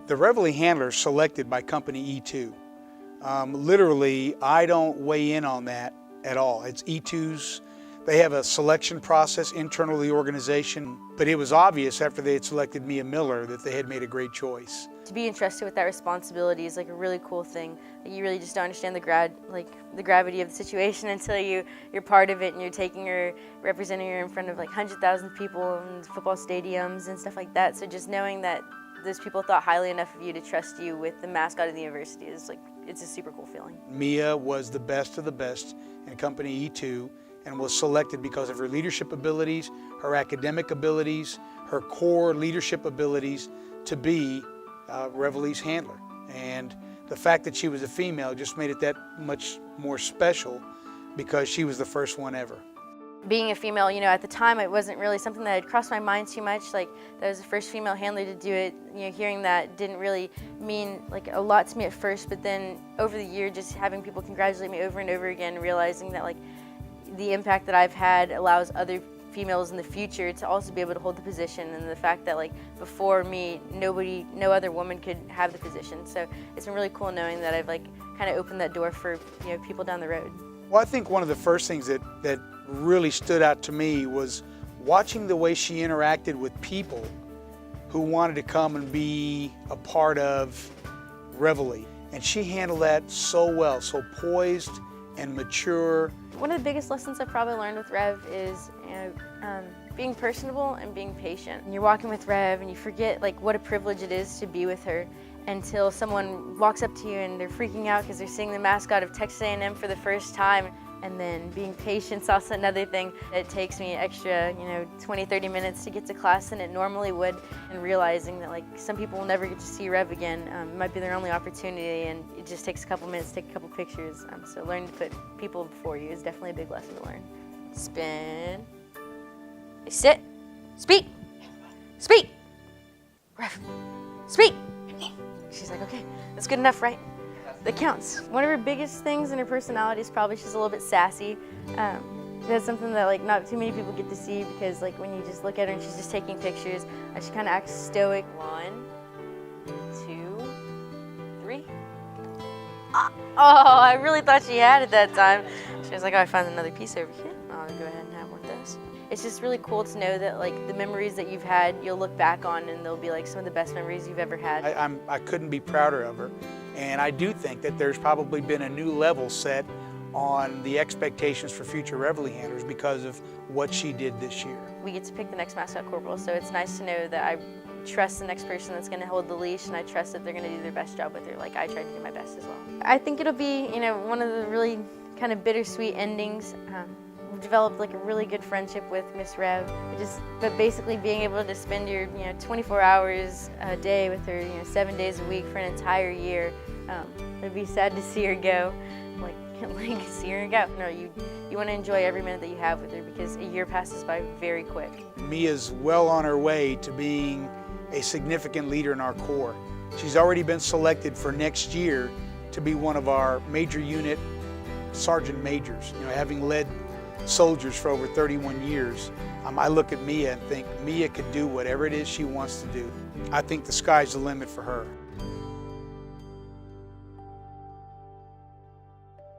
The Reveille handler is selected by company E2. Literally, I don't weigh in on that at all. It's E2's. They have a selection process internal to the organization, but it was obvious after they had selected Mia Miller that they had made a great choice. To be entrusted with that responsibility is like a really cool thing. You really just don't understand the gravity of the situation until you're part of it and you're taking her, representing her in front of like 100,000 people in football stadiums and stuff like that. So just knowing that those people thought highly enough of you to trust you with the mascot of the university is like, it's a super cool feeling. Mia was the best of the best in company E2 and was selected because of her leadership abilities, her academic abilities, her core leadership abilities to be Reveille's handler. And the fact that she was a female just made it that much more special because she was the first one ever. Being a female, you know, at the time it wasn't really something that had crossed my mind too much. Like, that was the first female handler to do it. You know, hearing that didn't really mean like a lot to me at first, but then over the year, just having people congratulate me over and over again, realizing that like the impact that I've had allows other females in the future to also be able to hold the position, and the fact that like before me, no other woman could have the position. So it's been really cool knowing that I've like kind of opened that door for, you know, people down the road. Well, I think one of the first things that really stood out to me was watching the way she interacted with people who wanted to come and be a part of Reveille. And she handled that so well, so poised and mature. One of the biggest lessons I've probably learned with Rev is, you know, being personable and being patient. And you're walking with Rev and you forget like what a privilege it is to be with her until someone walks up to you and they're freaking out because they're seeing the mascot of Texas A&M for the first time. And then being patient is also another thing. It takes me extra, you know, 20-30 minutes to get to class than it normally would, and realizing that like some people will never get to see Rev again. It might be their only opportunity, and it just takes a couple minutes to take a couple pictures. So learning to put people before you is definitely a big lesson to learn. Spin. Sit. Speak. Speak. Rev. Speak. She's like, okay, that's good enough, right? That counts. One of her biggest things in her personality is probably she's a little bit sassy. That's something that like not too many people get to see, because like when you just look at her and she's just taking pictures, she kind of acts stoic. 1, 2, 3. Oh, I really thought she had it that time. She was like, oh, I found another piece over here. I'll go ahead and have one of those. It's just really cool to know that like the memories that you've had, you'll look back on and they'll be like some of the best memories you've ever had. I couldn't be prouder of her. And I do think that there's probably been a new level set on the expectations for future Reveille handlers because of what she did this year. We get to pick the next mascot corporal, so it's nice to know that I trust the next person that's going to hold the leash, and I trust that they're going to do their best job with her, like I tried to do my best as well. I think it'll be, you know, one of the really kind of bittersweet endings. We've developed like a really good friendship with Miss Rev. But basically being able to spend your 24 hours a day with her, 7 days a week for an entire year, it'd be sad to see her go. Like see her go. No, you want to enjoy every minute that you have with her, because a year passes by very quick. Mia's well on her way to being a significant leader in our corps. She's already been selected for next year to be one of our major unit sergeant majors. Having led soldiers for over 31 years, I look at Mia and think Mia could do whatever it is she wants to do. I think the sky's the limit for her.